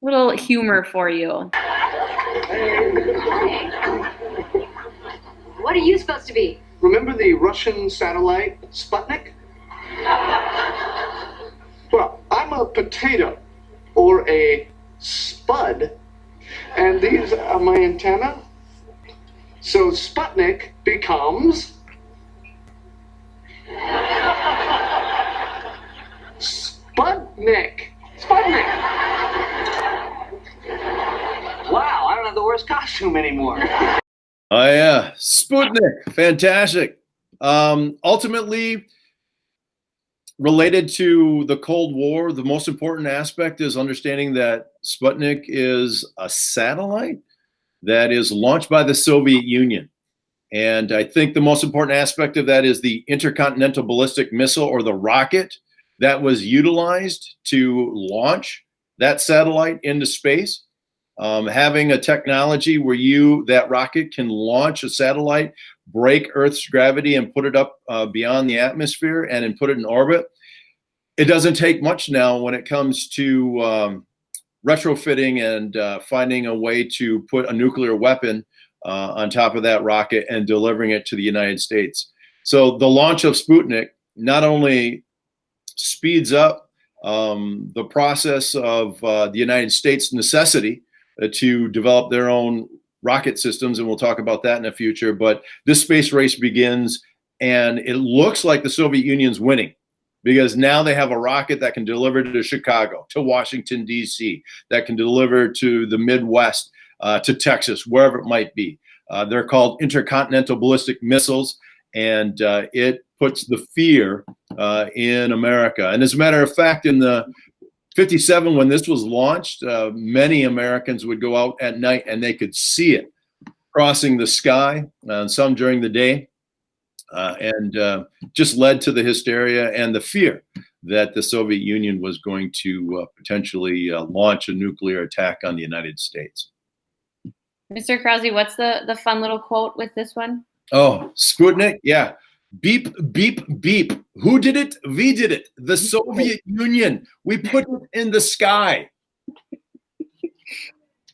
Little humor for you. What are you supposed to be? Remember the Russian satellite, Sputnik? Well, I'm a potato, or a spud, and these are my antenna. So Sputnik becomes Sputnik. Sputnik. Wow, I don't have the worst costume anymore. Oh yeah, Sputnik, fantastic. Ultimately, related to the Cold War, the most important aspect is understanding that Sputnik is a satellite that is launched by the Soviet Union. And I think the most important aspect of that is the intercontinental ballistic missile, or the rocket that was utilized to launch that satellite into space. Having a technology where that rocket can launch a satellite, break Earth's gravity and put it up beyond the atmosphere and then put it in orbit. It doesn't take much now when it comes to retrofitting and finding a way to put a nuclear weapon on top of that rocket and delivering it to the United States. So the launch of Sputnik not only speeds up the process of the United States' necessity to develop their own rocket systems, and we'll talk about that in the future, but this space race begins, and it looks like the Soviet Union's winning, because now they have a rocket that can deliver to Chicago, to Washington, D.C., that can deliver to the Midwest, to Texas, wherever it might be. They're called intercontinental ballistic missiles, and it puts the fear in America. And as a matter of fact, in the 57, when this was launched, many Americans would go out at night and they could see it crossing the sky, some during the day, and just led to the hysteria and the fear that the Soviet Union was going to potentially launch a nuclear attack on the United States. Mr. Krause, what's the fun little quote with this one? Oh, Sputnik, yeah. Beep, beep, beep. Who did it? We did it. The Soviet Union. We put it in the sky.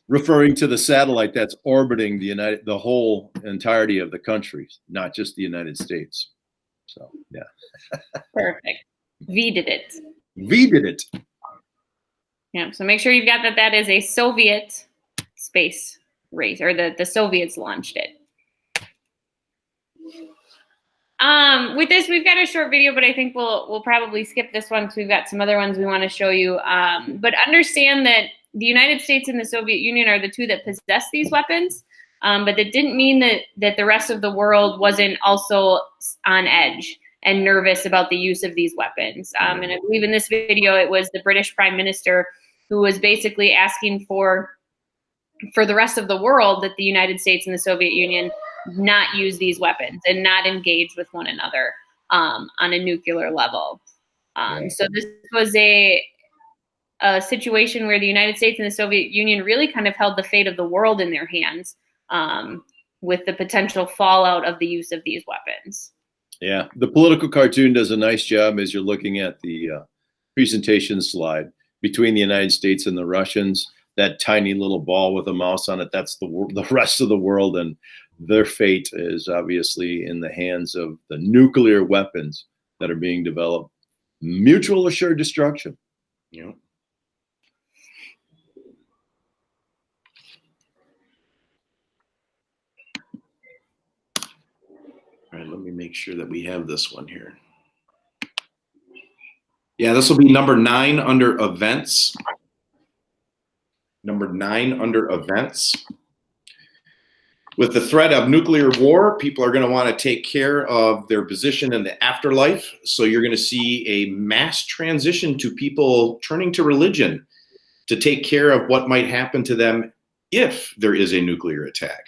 Referring to the satellite that's orbiting the whole entirety of the country, not just the United States. So, yeah. Perfect. We did it. We did it. Yeah, so make sure you've got that is a Soviet space race, or the Soviets launched it. With this, we've got a short video, but I think we'll probably skip this one because we've got some other ones we want to show you. But understand that the United States and the Soviet Union are the two that possess these weapons, but that didn't mean that the rest of the world wasn't also on edge and nervous about the use of these weapons. And I believe in this video, it was the British Prime Minister who was basically asking for the rest of the world that the United States and the Soviet Union not use these weapons and not engage with one another on a nuclear level. So this was a situation where the United States and the Soviet Union really kind of held the fate of the world in their hands, with the potential fallout of the use of these weapons. Yeah, the political cartoon does a nice job as you're looking at the presentation slide between the United States and the Russians. That tiny little ball with a mouse on it, that's the rest of the world, and their fate is obviously in the hands of the nuclear weapons that are being developed. Mutual assured destruction. Yeah. All right, let me make sure that we have this one here. Yeah, this will be number 9 under events. Number 9 under events. With the threat of nuclear war, people are going to want to take care of their position in the afterlife. So you're going to see a mass transition to people turning to religion to take care of what might happen to them if there is a nuclear attack.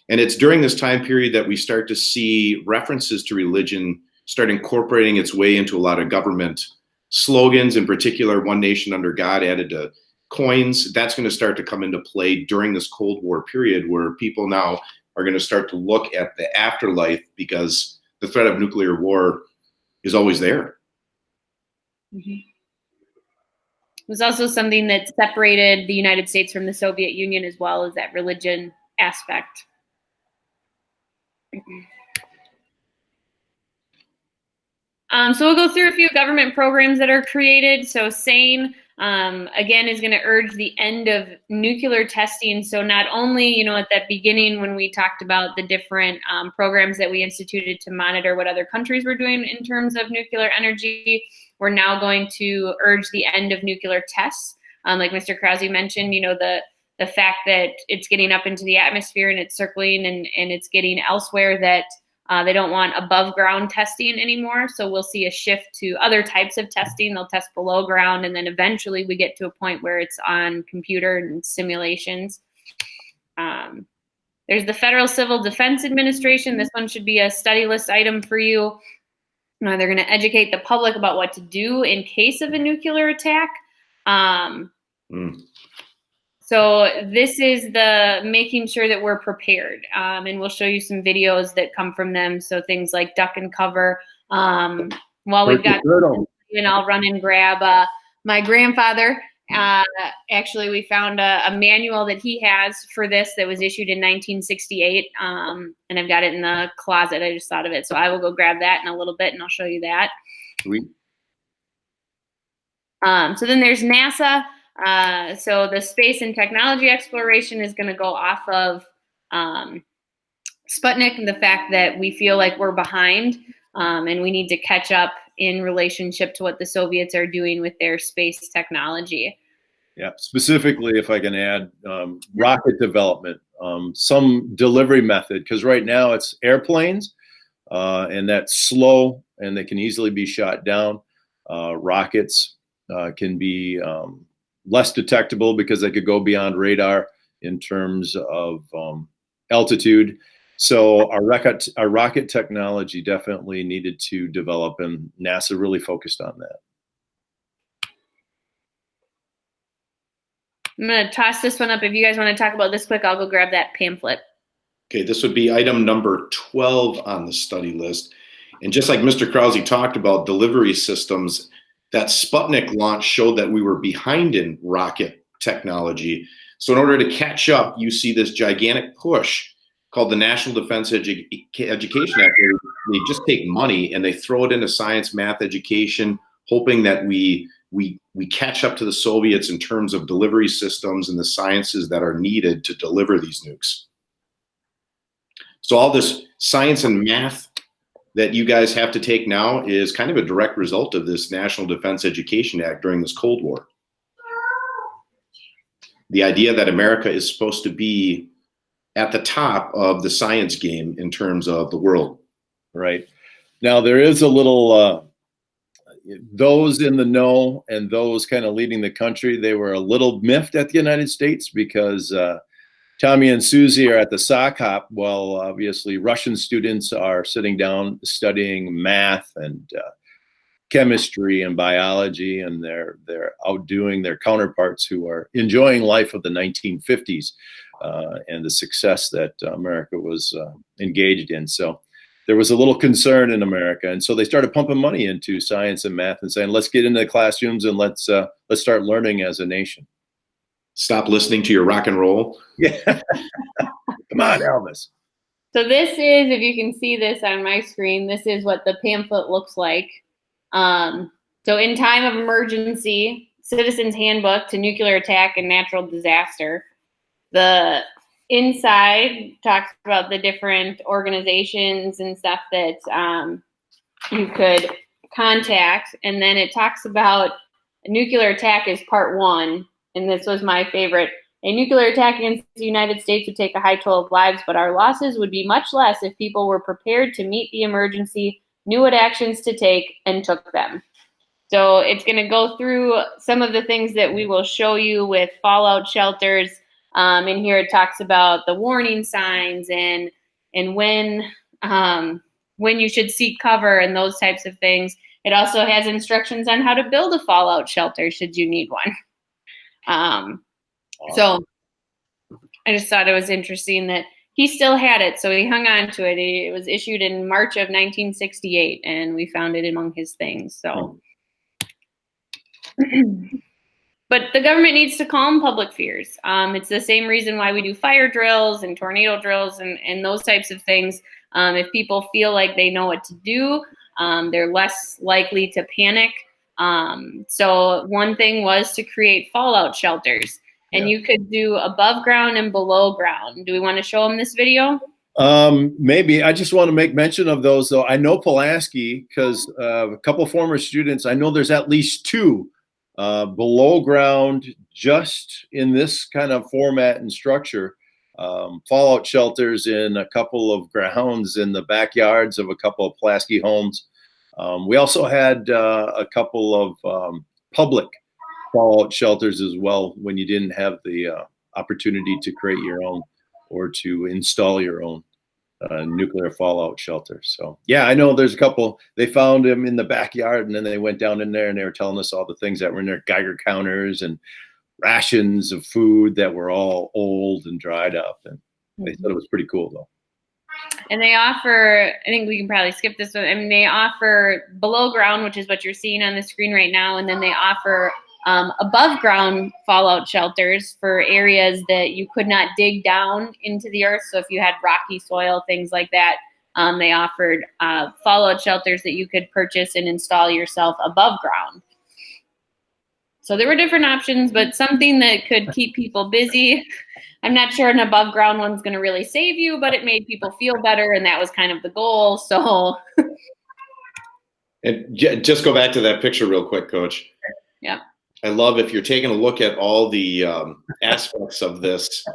And it's during this time period that we start to see references to religion start incorporating its way into a lot of government slogans, in particular, One Nation Under God added to coins. That's going to start to come into play during this Cold War period, where people now are going to start to look at the afterlife because the threat of nuclear war is always there. Mm-hmm. was also something that separated the United States from the Soviet Union as well, as that religion aspect. So we'll go through a few government programs that are created. So SANE, again, is going to urge the end of nuclear testing. So not only, you know, at that beginning when we talked about the different programs that we instituted to monitor what other countries were doing in terms of nuclear energy, we're now going to urge the end of nuclear tests. Like Mr. Krause mentioned, you know, the fact that it's getting up into the atmosphere and it's circling and it's getting elsewhere, that they don't want above ground testing anymore. So we'll see a shift to other types of testing. They'll test below ground, and then eventually we get to a point where it's on computer and simulations. There's the Federal Civil Defense Administration. This one should be a study list item for you. They're going to educate the public about what to do in case of a nuclear attack. So this is the making sure that we're prepared, and we'll show you some videos that come from them. So things like duck and cover. While we've got, and I'll run and grab my grandfather. Actually, we found a manual that he has for this that was issued in 1968, and I've got it in the closet. I just thought of it, so I will go grab that in a little bit, and I'll show you that. Sweet. So then there's NASA. So the space and technology exploration is going to go off of Sputnik, and the fact that we feel like we're behind, and we need to catch up in relationship to what the Soviets are doing with their space technology. Yeah, specifically, if I can add, rocket development, some delivery method, because right now it's airplanes, and that's slow, and they can easily be shot down. Rockets can be less detectable because they could go beyond radar in terms of altitude. So our rocket technology definitely needed to develop, and NASA really focused on that. I'm going to toss this one up. If you guys want to talk about this quick, I'll go grab that pamphlet. Okay, this would be item number 12 on the study list. And just like Mr. Krause talked about delivery systems, that Sputnik launch showed that we were behind in rocket technology. So in order to catch up, you see this gigantic push called the National Defense Education Act. They just take money and they throw it into science, math, education, hoping that we catch up to the Soviets in terms of delivery systems and the sciences that are needed to deliver these nukes. So all this science and math that you guys have to take now is kind of a direct result of this National Defense Education Act during this Cold War. The idea that America is supposed to be at the top of the science game in terms of the world. Right. Now, there is a little, those in the know and those kind of leading the country, they were a little miffed at the United States because Tommy and Susie are at the sock hop while obviously Russian students are sitting down studying math and chemistry and biology, and they're outdoing their counterparts who are enjoying life of the 1950s and the success that America was engaged in. So there was a little concern in America, and so they started pumping money into science and math and saying, let's get into the classrooms and let's start learning as a nation. Stop listening to your rock and roll. Yeah. Come on, Elvis. So this is, if you can see this on my screen, this is what the pamphlet looks like. So in time of emergency, Citizen's Handbook to Nuclear Attack and Natural Disaster. The inside talks about the different organizations and stuff that you could contact. And then it talks about a nuclear attack is part 1. And this was my favorite. A nuclear attack against the United States would take a high toll of lives, but our losses would be much less if people were prepared to meet the emergency, knew what actions to take, and took them. So it's going to go through some of the things that we will show you with fallout shelters. In here it talks about the warning signs and when you should seek cover and those types of things. It also has instructions on how to build a fallout shelter should you need one. So I just thought it was interesting that he still had it, so he hung on to it. It was issued in March of 1968, and we found it among his things. So But the government needs to calm public fears. It's the same reason why we do fire drills and tornado drills and those types of things. If people feel like they know what to do, they're less likely to panic. So one thing was to create fallout shelters, and you could do above ground and below ground. Do we want to show them this video? Maybe. I just want to make mention of those, though. I know Pulaski because a couple of former students, I know there's at least 2 below ground, just in this kind of format and structure, fallout shelters in a couple of grounds in the backyards of a couple of Pulaski homes. We also had a couple of public fallout shelters as well when you didn't have the opportunity to create your own or to install your own nuclear fallout shelter. So yeah, I know there's a couple. They found them in the backyard, and then they went down in there and they were telling us all the things that were in their Geiger counters and rations of food that were all old and dried up. And they said it was pretty cool, though. And they offer, I think we can probably skip this one. I mean, they offer below ground, which is what you're seeing on the screen right now. And then they offer above ground fallout shelters for areas that you could not dig down into the earth. So if you had rocky soil, things like that, they offered fallout shelters that you could purchase and install yourself above ground. So there were different options, but something that could keep people busy. I'm not sure an above ground one's going to really save you, but it made people feel better, and that was kind of the goal. So, and just go back to that picture real quick, Coach. Yeah. I love if you're taking a look at all the aspects of this.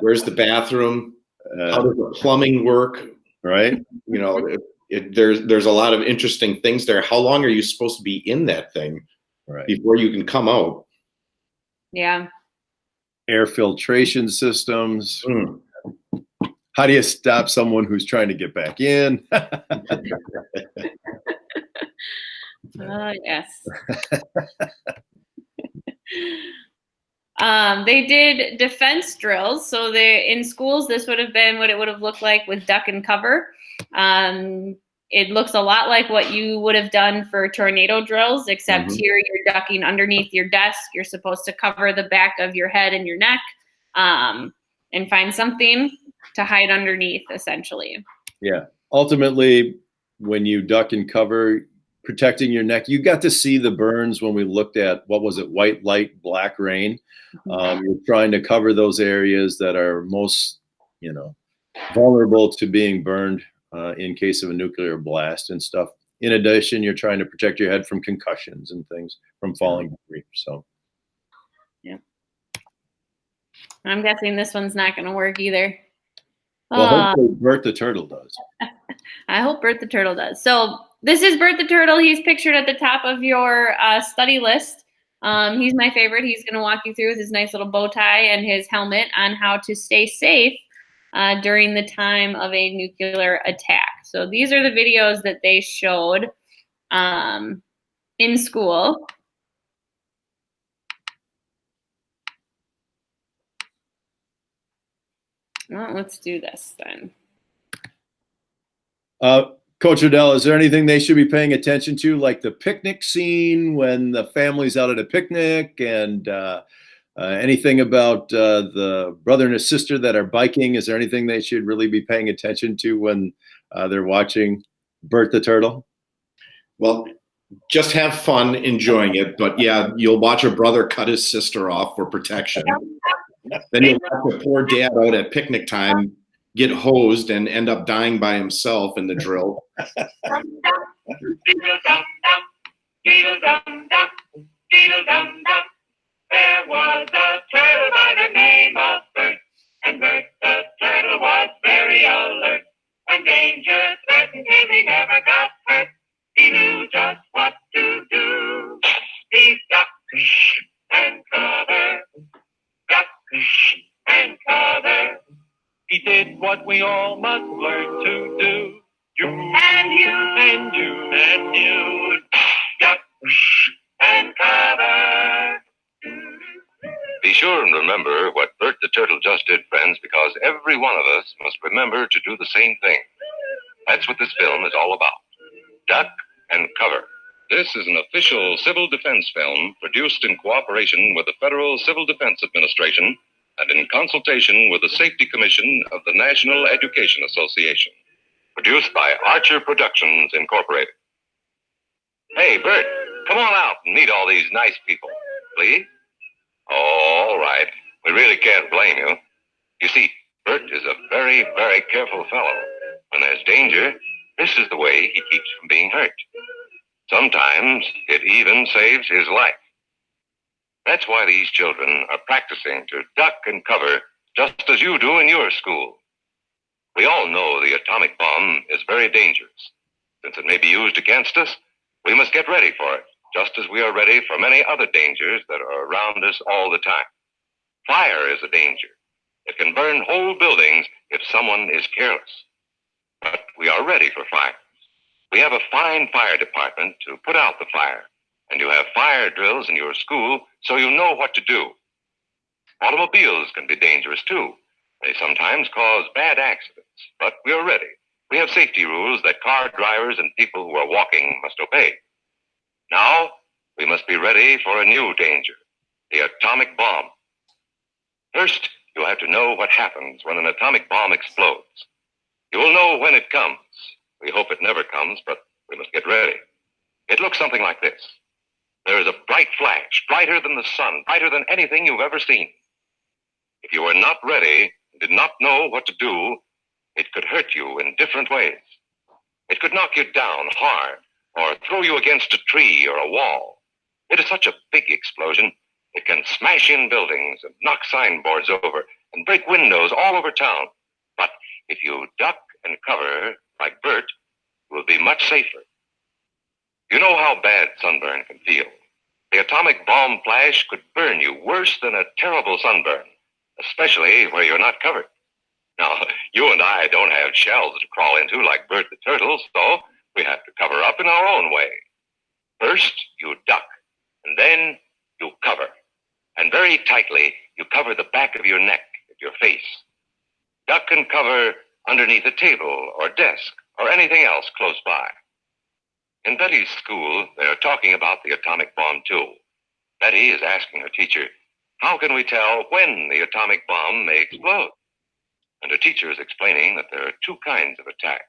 Where's the bathroom? How does the plumbing work? Right. You know, there's a lot of interesting things there. How long are you supposed to be in that thing before you can come out? Yeah. Air filtration systems. How do you stop someone who's trying to get back in? Yes. They did defense drills. So in schools, this would have been what it would have looked like with duck and cover. It looks a lot like what you would have done for tornado drills, except here you're ducking underneath your desk. You're supposed to cover the back of your head and your neck, and find something to hide underneath, essentially. Yeah. Ultimately, when you duck and cover, protecting your neck, you got to see the burns when we looked at, what was it, white light, black rain. You're trying to cover those areas that are most, vulnerable to being burned in case of a nuclear blast and stuff. In addition, you're trying to protect your head from concussions and things, from falling debris. So, yeah. I'm guessing this one's not going to work either. Well, hopefully Bert the Turtle does. I hope Bert the Turtle does. So this is Bert the Turtle. He's pictured at the top of your study list. He's my favorite. He's going to walk you through with his nice little bow tie and his helmet on how to stay safe during the time of a nuclear attack. So these are the videos that they showed in school. Well, let's do this then. Coach Odell, is there anything they should be paying attention to, like the picnic scene when the family's out at a picnic, and anything about the brother and his sister that are biking? Is there anything they should really be paying attention to when they're watching Bert the Turtle? Well, just have fun enjoying it. But yeah, you'll watch a brother cut his sister off for protection. Then you'll watch a poor dad out at picnic time get hosed and end up dying by himself in the drill. There was a turtle by the name of Bert, and Bert the Turtle was very alert. When danger threatened him, he never got hurt. He knew just what to do. He ducked and covered, ducked and covered. He did what we all must learn to do. You and you and you and you, duck and cover. Be sure and remember what Bert the Turtle just did, friends, because every one of us must remember to do the same thing. That's what this film is all about. Duck and cover. This is an official civil defense film produced in cooperation with the Federal Civil Defense Administration and in consultation with the Safety Commission of the National Education Association. Produced by Archer Productions, Incorporated. Hey, Bert, come on out and meet all these nice people, please. Oh, all right. We really can't blame you. You see, Bert is a very, very careful fellow. When there's danger, this is the way he keeps from being hurt. Sometimes it even saves his life. That's why these children are practicing to duck and cover just as you do in your school. We all know the atomic bomb is very dangerous. Since it may be used against us, we must get ready for it, just as we are ready for many other dangers that are around us all the time. Fire is a danger. It can burn whole buildings if someone is careless. But we are ready for fires. We have a fine fire department to put out the fire, and you have fire drills in your school so you know what to do. Automobiles can be dangerous too. They sometimes cause bad accidents, but we are ready. We have safety rules that car drivers and people who are walking must obey. Now, we must be ready for a new danger, the atomic bomb. First, you'll have to know what happens when an atomic bomb explodes. You will know when it comes. We hope it never comes, but we must get ready. It looks something like this. There is a bright flash, brighter than the sun, brighter than anything you've ever seen. If you are not ready, did not know what to do, it could hurt you in different ways. It could knock you down hard or throw you against a tree or a wall. It is such a big explosion, it can smash in buildings and knock signboards over and break windows all over town. But if you duck and cover like Bert, you will be much safer. You know how bad sunburn can feel. The atomic bomb flash could burn you worse than a terrible sunburn, especially where you're not covered. Now, you and I don't have shells to crawl into like Bert the Turtle, so we have to cover up in our own way. First, you duck, and then you cover. And very tightly, you cover the back of your neck and your face. Duck and cover underneath a table or desk or anything else close by. In Betty's school, they are talking about the atomic bomb too. Betty is asking her teacher, how can we tell when the atomic bomb may explode? And her teacher is explaining that there are two kinds of attack,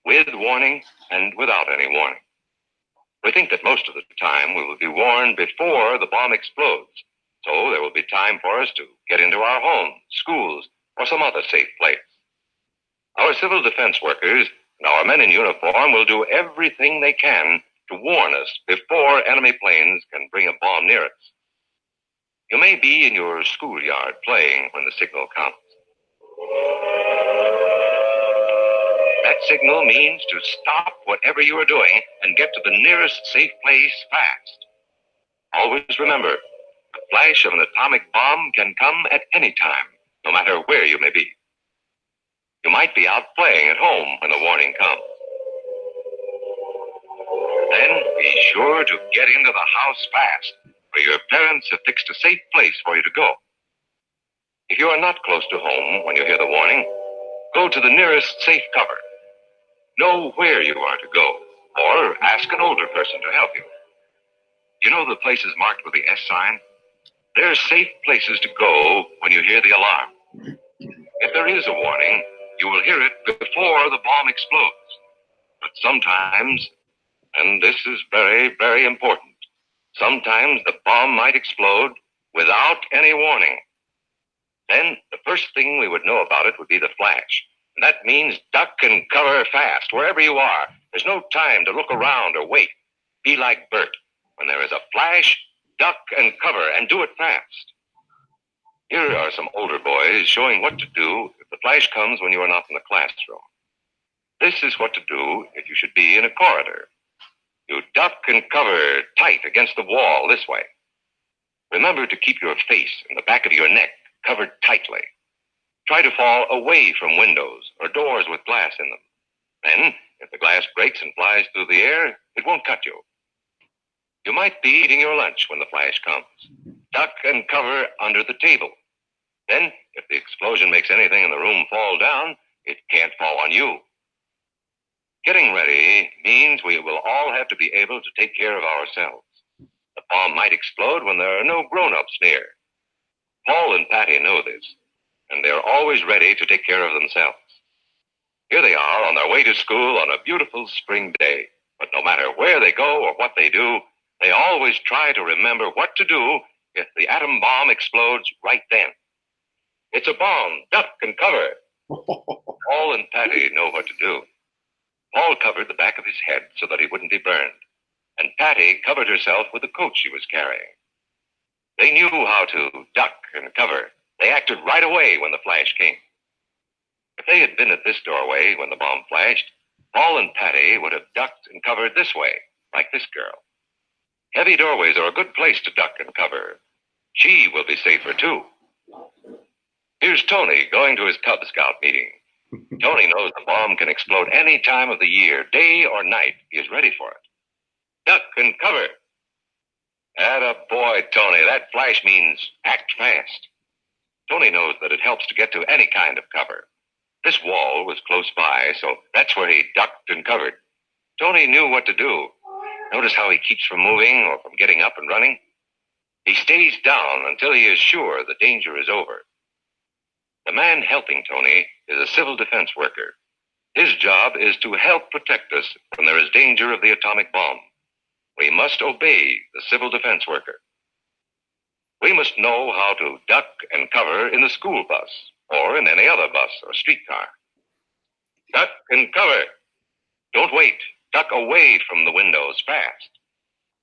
with warning and without any warning. We think that most of the time we will be warned before the bomb explodes, so there will be time for us to get into our homes, schools, or some other safe place. Our civil defense workers and our men in uniform will do everything they can to warn us before enemy planes can bring a bomb near us. You may be in your schoolyard playing when the signal comes. That signal means to stop whatever you are doing and get to the nearest safe place fast. Always remember, the flash of an atomic bomb can come at any time, no matter where you may be. You might be out playing at home when the warning comes. Then be sure to get into the house fast, where your parents have fixed a safe place for you to go. If you are not close to home when you hear the warning, go to the nearest safe cover. Know where you are to go, or ask an older person to help you. You know the places marked with the S sign? They're safe places to go when you hear the alarm. If there is a warning, you will hear it before the bomb explodes. But sometimes, and this is very, very important, sometimes the bomb might explode without any warning. Then the first thing we would know about it would be the flash. And that means duck and cover fast, wherever you are. There's no time to look around or wait. Be like Bert. When there is a flash, duck and cover, and do it fast. Here are some older boys showing what to do if the flash comes when you are not in the classroom. This is what to do if you should be in a corridor. You duck and cover tight against the wall this way. Remember to keep your face and the back of your neck covered tightly. Try to fall away from windows or doors with glass in them. Then, if the glass breaks and flies through the air, it won't cut you. You might be eating your lunch when the flash comes. Duck and cover under the table. Then, if the explosion makes anything in the room fall down, it can't fall on you. Getting ready means we will all have to be able to take care of ourselves. The bomb might explode when there are no grown-ups near. Paul and Patty know this, and they're always ready to take care of themselves. Here they are on their way to school on a beautiful spring day. But no matter where they go or what they do, they always try to remember what to do if the atom bomb explodes right then. It's a bomb. Duck and cover. Paul and Patty know what to do. Paul covered the back of his head so that he wouldn't be burned, and Patty covered herself with the coat she was carrying. They knew how to duck and cover. They acted right away when the flash came. If they had been at this doorway when the bomb flashed, Paul and Patty would have ducked and covered this way, like this girl. Heavy doorways are a good place to duck and cover. She will be safer, too. Here's Tony going to his Cub Scout meeting. Tony knows the bomb can explode any time of the year, day or night. He is ready for it. Duck and cover. Attaboy, Tony. That flash means act fast. Tony knows that it helps to get to any kind of cover. This wall was close by, so that's where he ducked and covered. Tony knew what to do. Notice how he keeps from moving or from getting up and running? He stays down until he is sure the danger is over. The man helping Tony is a civil defense worker. His job is to help protect us when there is danger of the atomic bomb. We must obey the civil defense worker. We must know how to duck and cover in the school bus or in any other bus or streetcar. Duck and cover. Don't wait. Duck away from the windows fast.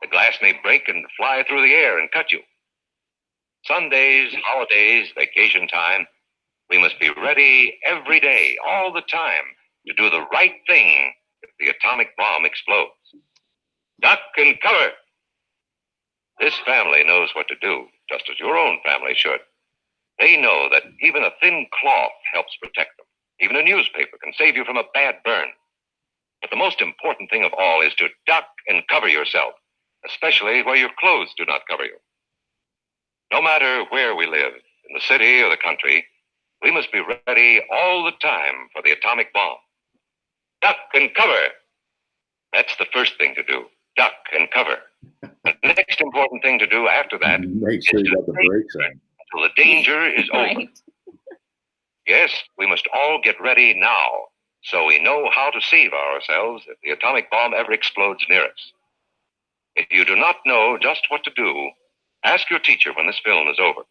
The glass may break and fly through the air and cut you. Sundays, holidays, vacation time, we must be ready every day, all the time, to do the right thing if the atomic bomb explodes. Duck and cover. This family knows what to do, just as your own family should. They know that even a thin cloth helps protect them. Even a newspaper can save you from a bad burn. But the most important thing of all is to duck and cover yourself, especially where your clothes do not cover you. No matter where we live, in the city or the country, we must be ready all the time for the atomic bomb. Duck and cover. That's the first thing to do. Duck and cover. The next important thing to do after that Make sure you got the brakes on. until the danger is over. Right. Yes, we must all get ready now so we know how to save ourselves if the atomic bomb ever explodes near us. If you do not know just what to do, ask your teacher when this film is over.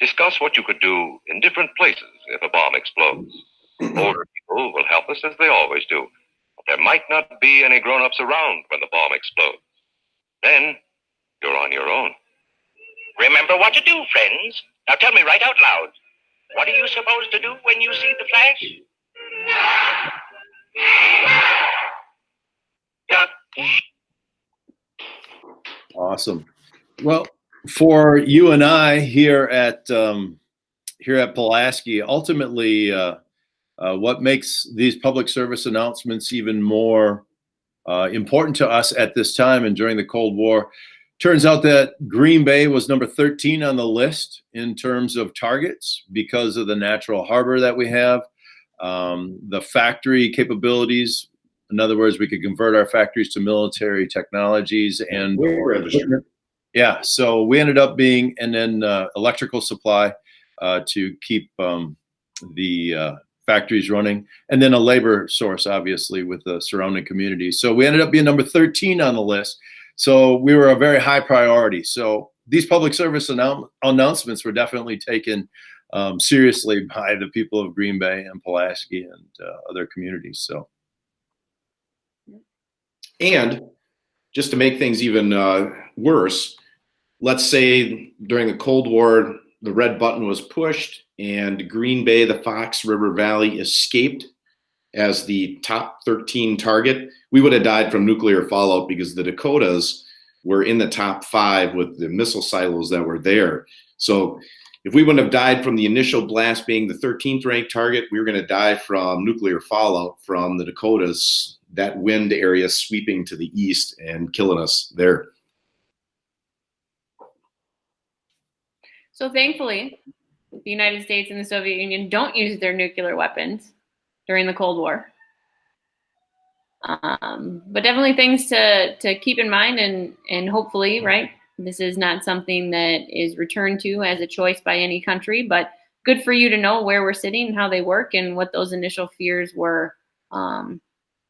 Discuss what you could do in different places if a bomb explodes. Older people will help us as they always do, but there might not be any grown-ups around when the bomb explodes. Then you're on your own. Remember what to do, friends. Now tell me right out loud. What are you supposed to do when you see the flash? Duck. Awesome. Well, for you and I here at Pulaski, ultimately, what makes these public service announcements even more important to us at this time and during the Cold War, turns out that Green Bay was number 13 on the list in terms of targets because of the natural harbor that we have, the factory capabilities. In other words, we could convert our factories to military technologies and yeah, so we ended up being, and then electrical supply to keep the factories running, and then a labor source, obviously, with the surrounding communities. So we ended up being number 13 on the list. So we were a very high priority. So these public service announcements were definitely taken seriously by the people of Green Bay and Pulaski and other communities. So, And just to make things even worse, let's say during the Cold War, the red button was pushed and Green Bay, the Fox River Valley, escaped as the top 13 target. We would have died from nuclear fallout because the Dakotas were in the top 5 with the missile silos that were there. So if we wouldn't have died from the initial blast being the 13th ranked target, we were going to die from nuclear fallout from the Dakotas, that wind area sweeping to the east and killing us there. So thankfully, the United States and the Soviet Union don't use their nuclear weapons during the Cold War. But definitely things to keep in mind, and hopefully, right, this is not something that is returned to as a choice by any country, but good for you to know where we're sitting and how they work and what those initial fears were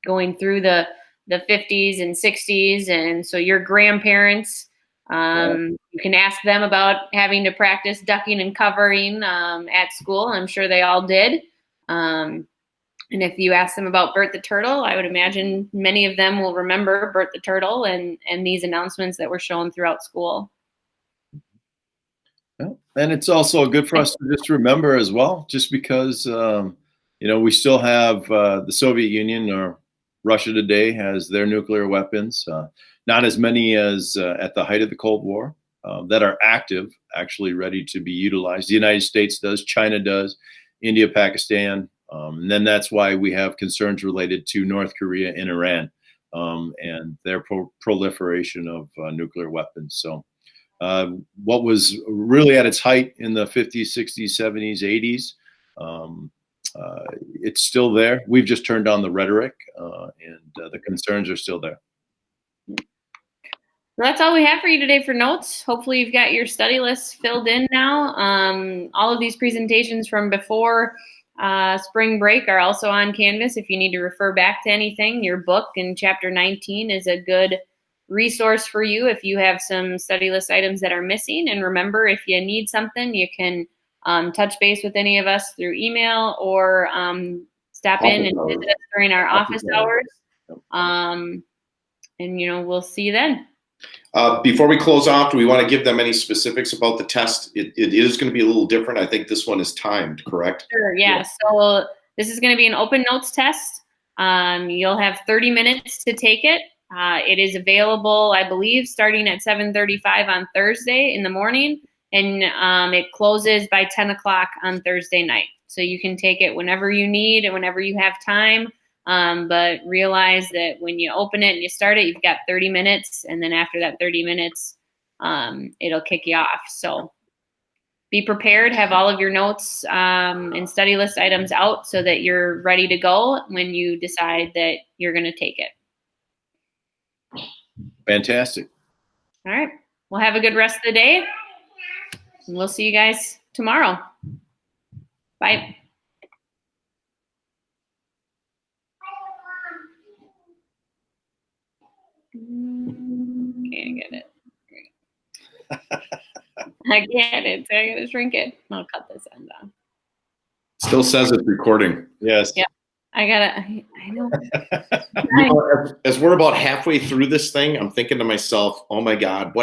going through the 50s and 60s. And so your grandparents, you can ask them about having to practice ducking and covering at school. I'm sure they all did. And if you ask them about Bert the Turtle, I would imagine many of them will remember Bert the Turtle and these announcements that were shown throughout school. Well, and it's also good for us to just remember as well, just because, we still have the Soviet Union or Russia today has their nuclear weapons, not as many as at the height of the Cold War, that are active, actually ready to be utilized. The United States does, China does, India, Pakistan. And then that's why we have concerns related to North Korea and Iran and their proliferation of nuclear weapons. So what was really at its height in the 50s, 60s, 70s, 80s, it's still there. We've just turned on the rhetoric and the concerns are still there. So that's all we have for you today for notes. Hopefully you've got your study list filled in now. All of these presentations from before spring break are also on Canvas. If you need to refer back to anything, your book in chapter 19 is a good resource for you if you have some study list items that are missing. And remember, if you need something, you can touch base with any of us through email or stop in and visit us during our office hours. And, we'll see you then. Before we close off, do we want to give them any specifics about the test? It is going to be a little different. I think this one is timed, correct? Sure, yeah. So this is going to be an open notes test. You'll have 30 minutes to take it. It is available, I believe, starting at 7:35 on Thursday in the morning, and it closes by 10 o'clock on Thursday night. So you can take it whenever you need and whenever you have time. But realize that when you open it and you start it, you've got 30 minutes. And then after that 30 minutes, it'll kick you off. So be prepared, have all of your notes and study list items out so that you're ready to go when you decide that you're going to take it. Fantastic. All right. Well, have a good rest of the day. And we'll see you guys tomorrow. Bye. Can't get it. I get it. So I gotta shrink it. I'll cut this end off. Still says it's recording. Yes. Yeah. I know. As we're about halfway through this thing, I'm thinking to myself, oh my God, what